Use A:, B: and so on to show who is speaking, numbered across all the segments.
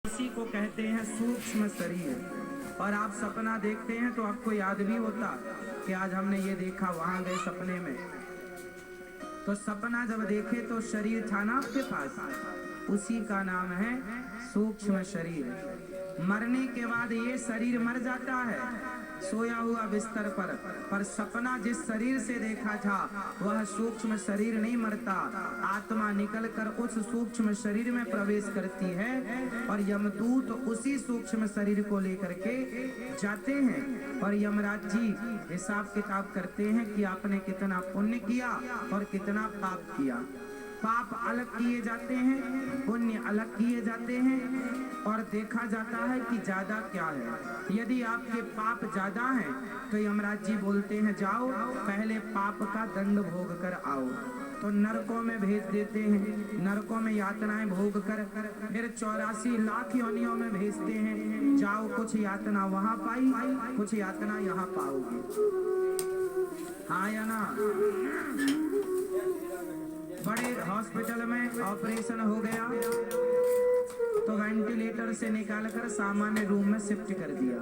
A: इसी को कहते हैं सूक्ष्म शरीर। और आप सपना देखते हैं तो आपको याद भी होता कि आज हमने ये देखा, वहां गए सपने में। तो सपना जब देखे तो शरीर था ना आपके पास, उसी का नाम है सूक्ष्म शरीर। मरने के बाद ये शरीर मर जाता है सोया हुआ बिस्तर पर सपना जिस शरीर से देखा था वह सूक्ष्म शरीर नहीं मरता। आत्मा निकलकर उस सूक्ष्म शरीर में प्रवेश करती है और यमदूत उसी सूक्ष्म शरीर को लेकर के जाते हैं और यमराज जी हिसाब किताब करते हैं कि आपने कितना पुण्य किया और कितना पाप किया। पाप अलग किए जाते हैं, पुण्य अलग किए जाते हैं और देखा जाता है कि ज्यादा क्या है। यदि आपके पाप ज्यादा हैं तो यमराज जी बोलते हैं जाओ पहले पाप का दंड भोग कर आओ। तो नरकों में भेज देते हैं, नरकों में यातनाएं भोग कर फिर 84 लाख योनियों में भेजते हैं। जाओ कुछ यातना वहां पाई, कुछ यातना यहाँ पाओगे। हाँ या ना? बड़े हॉस्पिटल में ऑपरेशन हो गया तो वेंटिलेटर से निकालकर सामान्य रूम में शिफ्ट कर दिया।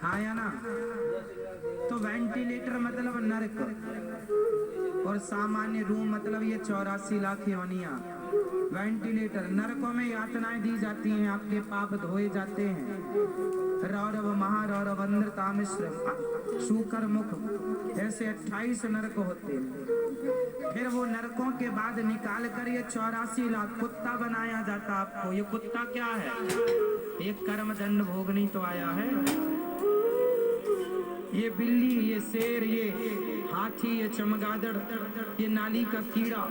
A: हाँ या ना? तो वेंटिलेटर मतलब नरक और सामान्य रूम मतलब ये 84 लाख योनियां। वेंटिलेटर नरकों में यातनाएं दी जाती हैं, आपके पाप धोए जाते हैं। रौरव महारौरव तामिश्र शूकर मुख ऐसे 28 नरक होते हैं। फिर वो नरकों के बाद निकाल कर ये 84 लाख कुत्ता बनाया जाता आपको। ये कुत्ता क्या है? ये कर्म दंड भोगनी तो आया है। ये बिल्ली, ये शेर, ये हाथी, ये चमगादड़, ये नाली का कीड़ा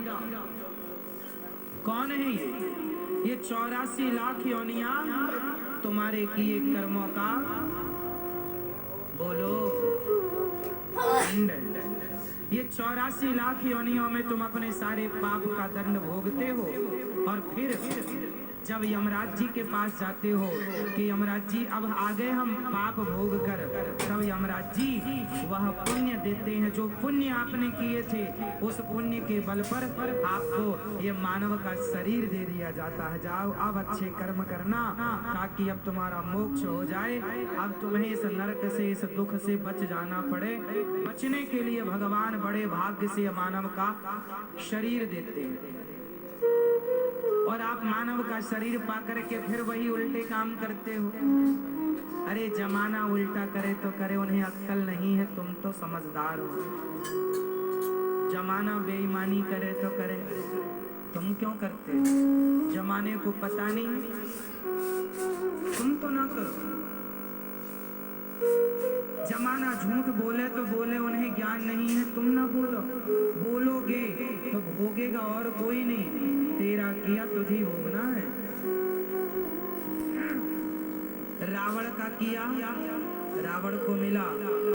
A: कौन है? ये 84 लाख योनियां तुम्हारे किए कर्मों का बोलो ये 84 लाख योनियों में तुम अपने सारे पाप का दंड भोगते हो और फिर जब यमराज जी के पास जाते हो कि यमराज जी अब आ गए हम पाप भोग कर, तब यमराज जी वह पुण्य देते हैं। जो पुण्य आपने किए थे उस पुण्य के बल पर आपको ये मानव का शरीर दे दिया जाता है। जाओ अब अच्छे कर्म करना ताकि अब तुम्हारा मोक्ष हो जाए। अब तुम्हें इस नरक से, इस दुख से बच जाना पड़े। बचने के लिए भगवान बड़े भाग्य से मानव का शरीर देते हैं और आप मानव का शरीर पा करके फिर वही उल्टे काम करते हो। अरे जमाना उल्टा करे तो करे, उन्हें अक्ल नहीं है, तुम तो समझदार हो। जमाना बेईमानी करे तो करे, तुम क्यों करते हो? जमाने को पता नहीं, तुम तो ना करो। जमाना झूठ बोले तो बोले, उन्हें ज्ञान नहीं है, तुम ना बोलो। बोलोगे तो भोगेगा और कोई नहीं। तेरा किया तुझे भोगना है। रावण का किया रावण को मिला।